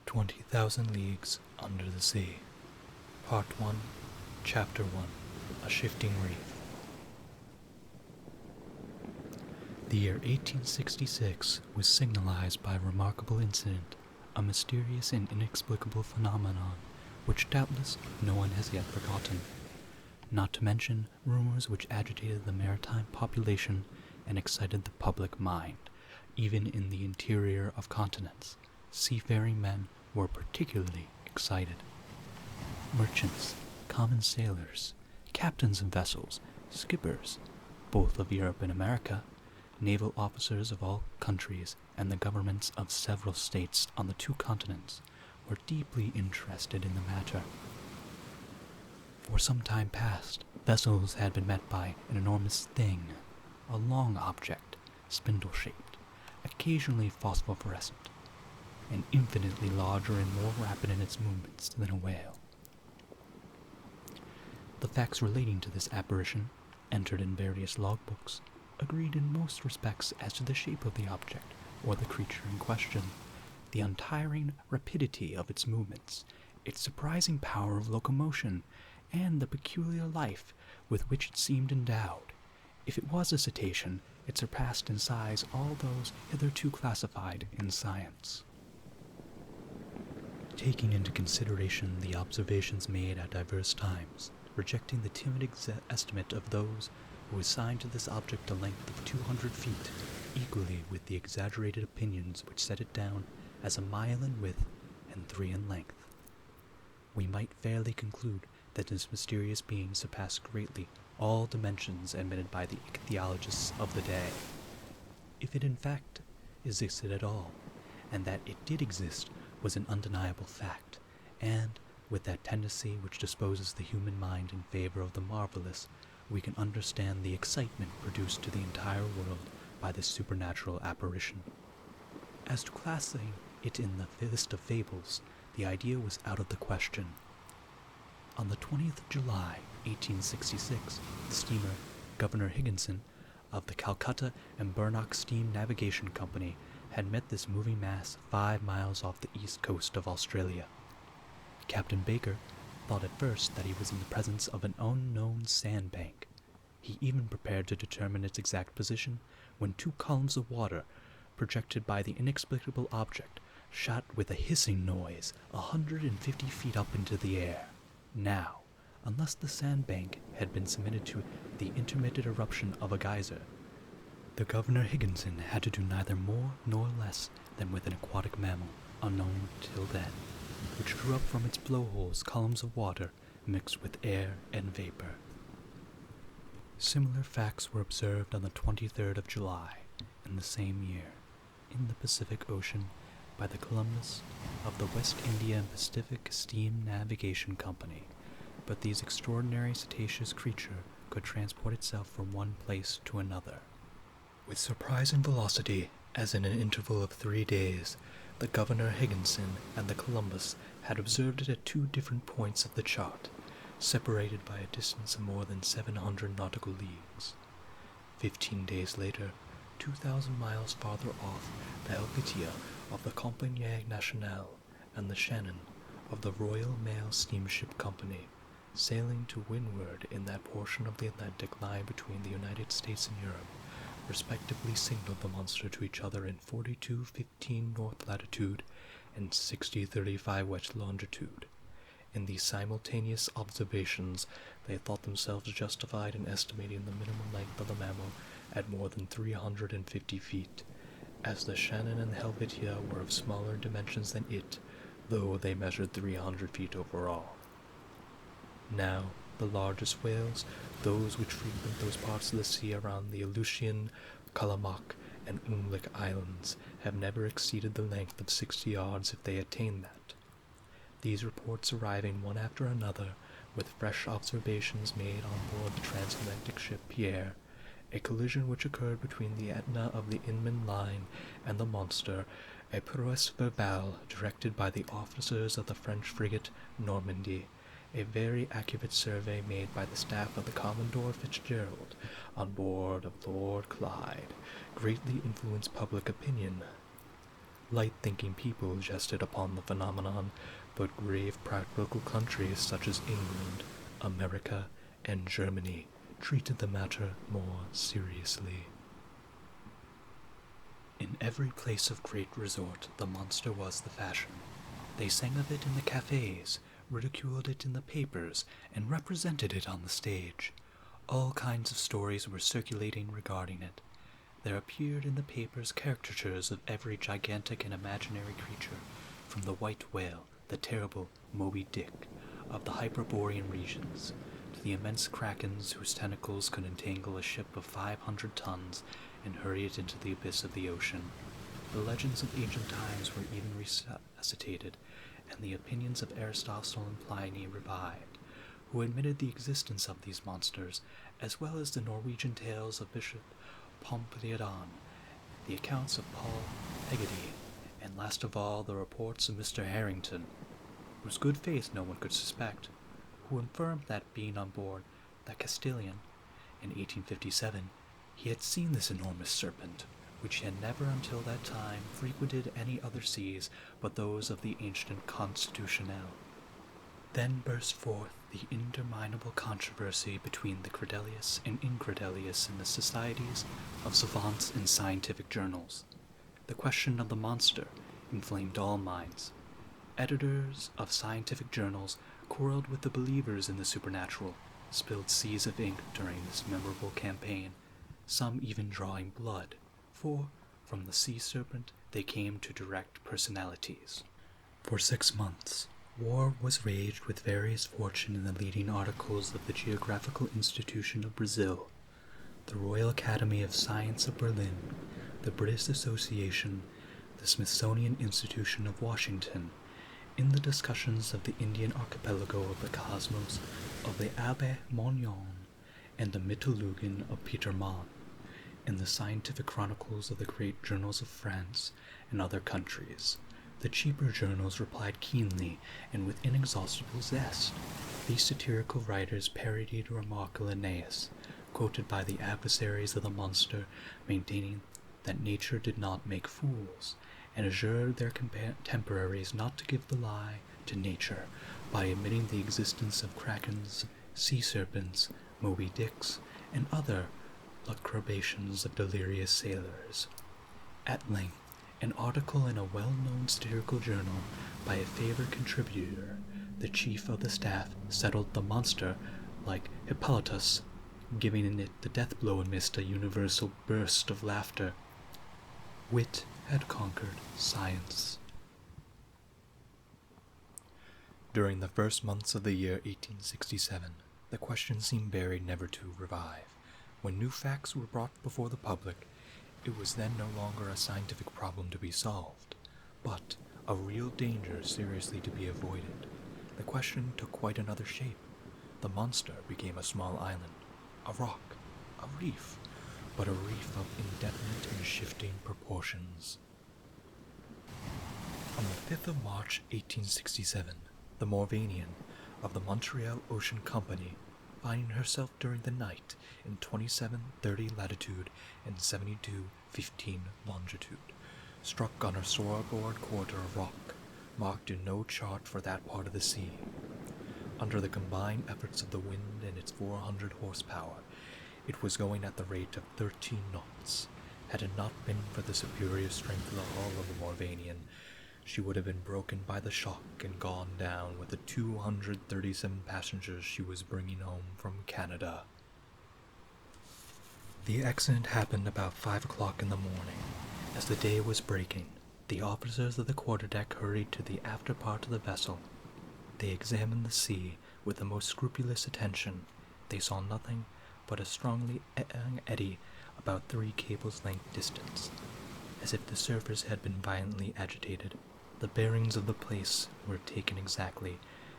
20,000 Leagues Under the Sea. Part 1, Chapter 1, A Shifting Reef. The year 1866 was signalized by a remarkable incident, a mysterious and inexplicable phenomenon, which doubtless no one has yet forgotten. Not to mention rumors which agitated the maritime population and excited the public mind, even in the interior of continents. Seafaring men were particularly excited. Merchants, common sailors, captains of vessels, skippers, both of Europe and America, naval officers of all countries, and the governments of several states on the two continents were deeply interested in the matter. For some time past, vessels had been met by an enormous thing, a long object, spindle-shaped, occasionally phosphorescent, and infinitely larger and more rapid in its movements than a whale. The facts relating to this apparition, entered in various logbooks, agreed in most respects as to the shape of the object or the creature in question, the untiring rapidity of its movements, its surprising power of locomotion, and the peculiar life with which it seemed endowed. If it was a cetacean, it surpassed in size all those hitherto classified in science. Taking into consideration the observations made at diverse times, rejecting the timid estimate of those who assigned to this object a length of 200 feet, equally with the exaggerated opinions which set it down as a mile in width and 3 in length, we might fairly conclude that this mysterious being surpassed greatly all dimensions admitted by the ichthyologists of the day. If it in fact existed at all, and that it did exist was an undeniable fact, and, with that tendency which disposes the human mind in favor of the marvelous, we can understand the excitement produced to the entire world by this supernatural apparition. As to classing it in the list of fables, the idea was out of the question. On the 20th of July, 1866, the steamer Governor Higginson of the Calcutta and Burnock Steam Navigation Company had met this moving mass 5 miles off the east coast of Australia. Captain Baker thought at first that he was in the presence of an unknown sandbank. He even prepared to determine its exact position when 2 columns of water, projected by the inexplicable object, shot with a hissing noise 150 feet up into the air. Now, unless the sandbank had been submitted to the intermittent eruption of a geyser, the Governor Higginson had to do neither more nor less than with an aquatic mammal, unknown till then, which drew up from its blowholes columns of water mixed with air and vapor. Similar facts were observed on the 23rd of July in the same year, in the Pacific Ocean, by the Columbus of the West India and Pacific Steam Navigation Company, but these extraordinary cetaceous creature could transport itself from one place to another with surprise and velocity, as in an interval of 3 days. The Governor Higginson and the Columbus had observed it at 2 different points of the chart, separated by a distance of more than 700 nautical leagues. 15 days later, 2,000 miles farther off, the Helvetia of the Compagnie Nationale and the Shannon of the Royal Mail Steamship Company, sailing to windward in that portion of the Atlantic lying between the United States and Europe, respectively signaled the monster to each other in 42:15 north latitude and 60:35 west longitude. In these simultaneous observations, they thought themselves justified in estimating the minimum length of the mammal at more than 350 feet, as the Shannon and the Helvetia were of smaller dimensions than it, though they measured 300 feet overall. Now, the largest whales, those which frequent those parts of the sea around the Aleutian, Kalamak, and Umlik Islands, have never exceeded the length of 60 yards if they attain that. These reports arriving one after another, with fresh observations made on board the transatlantic ship Pierre, a collision which occurred between the Etna of the Inman line and the monster, a prouesse verbale directed by the officers of the French frigate Normandy, a very accurate survey made by the staff of the Commodore Fitzgerald on board of Lord Clyde, greatly influenced public opinion. Light-thinking people jested upon the phenomenon, but grave practical countries such as England, America, and Germany treated the matter more seriously. In every place of great resort, the monster was the fashion. They sang of it in the cafes, ridiculed it in the papers, and represented it on the stage. All kinds of stories were circulating regarding it. There appeared in the papers caricatures of every gigantic and imaginary creature, from the white whale, the terrible Moby Dick, of the Hyperborean regions, to the immense krakens whose tentacles could entangle a ship of 500 tons and hurry it into the abyss of the ocean. The legends of ancient times were even resuscitated, and the opinions of Aristotle and Pliny revived, who admitted the existence of these monsters, as well as the Norwegian tales of Bishop Pompedion, the accounts of Paul Pegedy, and last of all the reports of Mr. Harrington, whose good faith no one could suspect, who affirmed that being on board the Castilian in 1857, he had seen this enormous serpent, which had never until that time frequented any other seas but those of the ancient Constitutionnel. Then burst forth the interminable controversy between the credulous and incredulous in the societies of savants and scientific journals. The question of the monster inflamed all minds. Editors of scientific journals quarreled with the believers in the supernatural, spilled seas of ink during this memorable campaign, some even drawing blood, for from the sea serpent they came to direct personalities. For 6 months, war was waged with various fortune in the leading articles of the Geographical Institution of Brazil, the Royal Academy of Science of Berlin, the British Association, the Smithsonian Institution of Washington, in the discussions of the Indian archipelago of the cosmos of the Abbé Mognon and the Mythologen of Peter Mann, in the scientific chronicles of the great journals of France and other countries. The cheaper journals replied keenly and with inexhaustible zest. These satirical writers parodied a remark of Linnaeus, quoted by the adversaries of the monster, maintaining that nature did not make fools, and adjured their contemporaries not to give the lie to nature by admitting the existence of krakens, sea serpents, Moby Dicks, and other lucubrations of delirious sailors. At length, an article in a well-known satirical journal by a favored contributor, the chief of the staff, settled the monster like Hippolytus, giving it the death blow amidst a universal burst of laughter. Wit had conquered science. During the first months of the year 1867, the question seemed buried never to revive. When new facts were brought before the public, it was then no longer a scientific problem to be solved, but a real danger seriously to be avoided. The question took quite another shape. The monster became a small island, a rock, a reef, but a reef of indefinite and shifting proportions. On the 5th of March, 1867, the Moravian of the Montreal Ocean Company, finding herself during the night in 27:30 latitude and 72:15 longitude, struck on her starboard quarter of rock, marked in no chart for that part of the sea. Under the combined efforts of the wind and its 400 horsepower, it was going at the rate of 13 knots. Had it not been for the superior strength of the hull of the Moravian, she would have been broken by the shock and gone down with the 237 passengers she was bringing home from Canada. The accident happened about 5 o'clock in the morning. As the day was breaking, the officers of the quarterdeck hurried to the after part of the vessel. They examined the sea with the most scrupulous attention. They saw nothing but a strongly eddy about 3 cables' length distance, as if the surface had been violently agitated. The bearings of the place were taken exactly,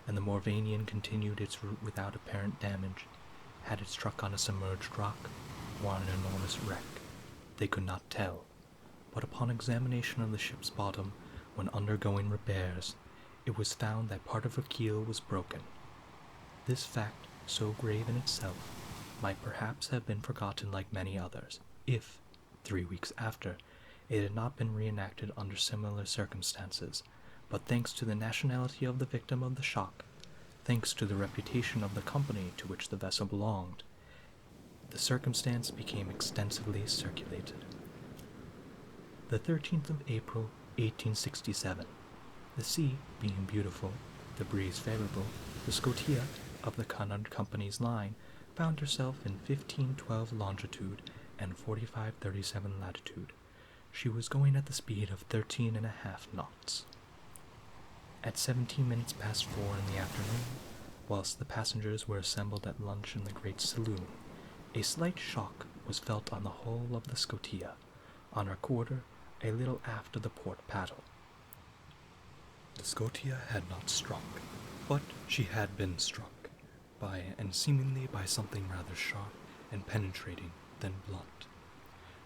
and the Moravian continued its route without apparent damage. Had it struck on a submerged rock, or on an enormous wreck? They could not tell, but upon examination of the ship's bottom, when undergoing repairs, it was found that part of her keel was broken. This fact, so grave in itself, might perhaps have been forgotten like many others, if, 3 weeks after, It had not been reenacted under similar circumstances, but thanks to the nationality of the victim of the shock, thanks to the reputation of the company to which the vessel belonged, the circumstance became extensively circulated. The 13th of April, 1867. The sea being beautiful, the breeze favorable, the Scotia of the Cunard Company's line found herself in 1512 longitude and 4537 latitude. She was going at the speed of 13.5 knots. At 17 minutes past 4 in the afternoon, whilst the passengers were assembled at lunch in the great saloon, a slight shock was felt on the hull of the Scotia, on her quarter, a little after the port paddle. The Scotia had not struck, but she had been struck, and seemingly by something rather sharp and penetrating than blunt.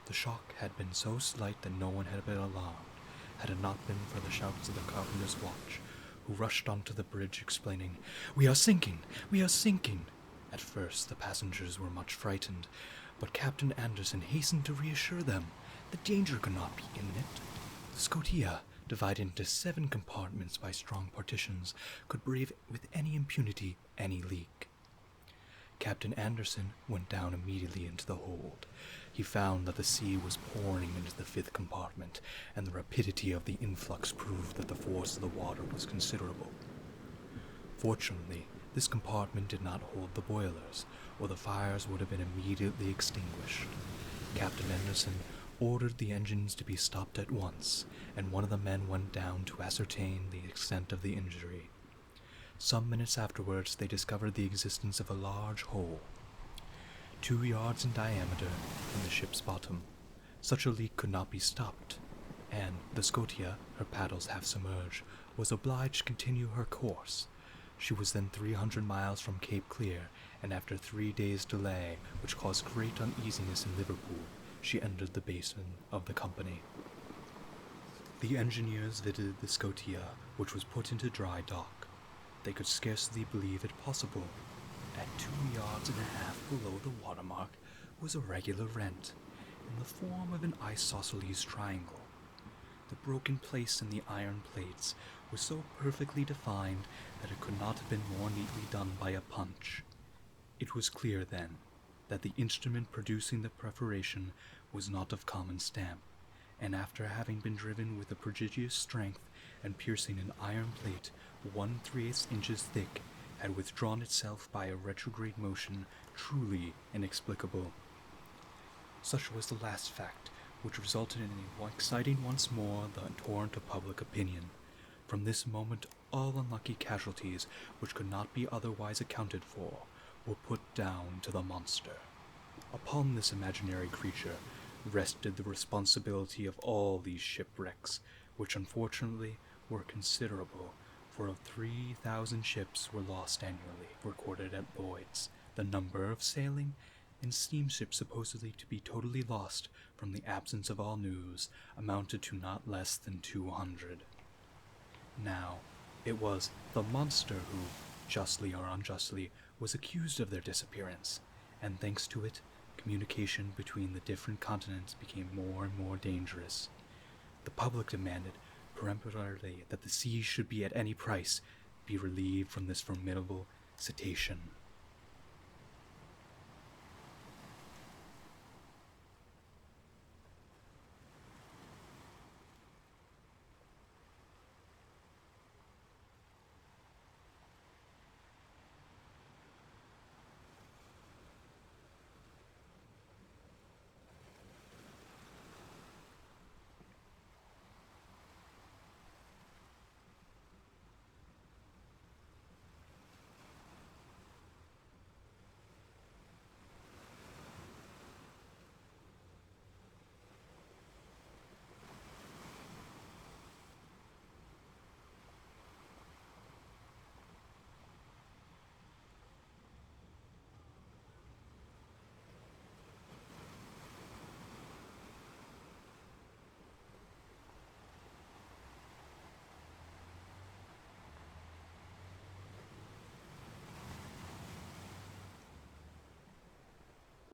The shock had been so slight that no one had been alarmed, had it not been for the shouts of the carpenter's watch, who rushed onto the bridge exclaiming, "We are sinking! We are sinking!" At first the passengers were much frightened, but Captain Anderson hastened to reassure them that danger could not be imminent. The Scotia, divided into 7 compartments by strong partitions, could brave with any impunity any leak. Captain Anderson went down immediately into the hold. He found that the sea was pouring into the 5th compartment, and the rapidity of the influx proved that the force of the water was considerable. Fortunately, this compartment did not hold the boilers, or the fires would have been immediately extinguished. Captain Anderson ordered the engines to be stopped at once, and one of the men went down to ascertain the extent of the injury. Some minutes afterwards they discovered the existence of a large hole, 2 yards in diameter, in the ship's bottom. Such a leak could not be stopped, and the Scotia, her paddles half submerged, was obliged to continue her course. She was then 300 miles from Cape Clear, and after 3 days' delay, which caused great uneasiness in Liverpool, she entered the basin of the company. The engineers visited the Scotia, which was put into dry dock. They could scarcely believe it possible. At 2.5 yards below the watermark was a regular rent, in the form of an isosceles triangle. The broken place in the iron plates was so perfectly defined that it could not have been more neatly done by a punch. It was clear, then, that the instrument producing the perforation was not of common stamp, and after having been driven with a prodigious strength and piercing an iron plate 1/3 inches thick, had withdrawn itself by a retrograde motion truly inexplicable. Such was the last fact, which resulted in exciting once more the torrent of public opinion. From this moment all unlucky casualties, which could not be otherwise accounted for, were put down to the monster. Upon this imaginary creature rested the responsibility of all these shipwrecks, which unfortunately were considerable, for of 3,000 ships were lost annually, recorded at Lloyd's. The number of sailing and steamships supposedly to be totally lost from the absence of all news amounted to not less than 200. Now, it was the monster who, justly or unjustly, was accused of their disappearance, and thanks to it, communication between the different continents became more and more dangerous. The public demanded peremptorily that the seas should be at any price be relieved from this formidable cetacean.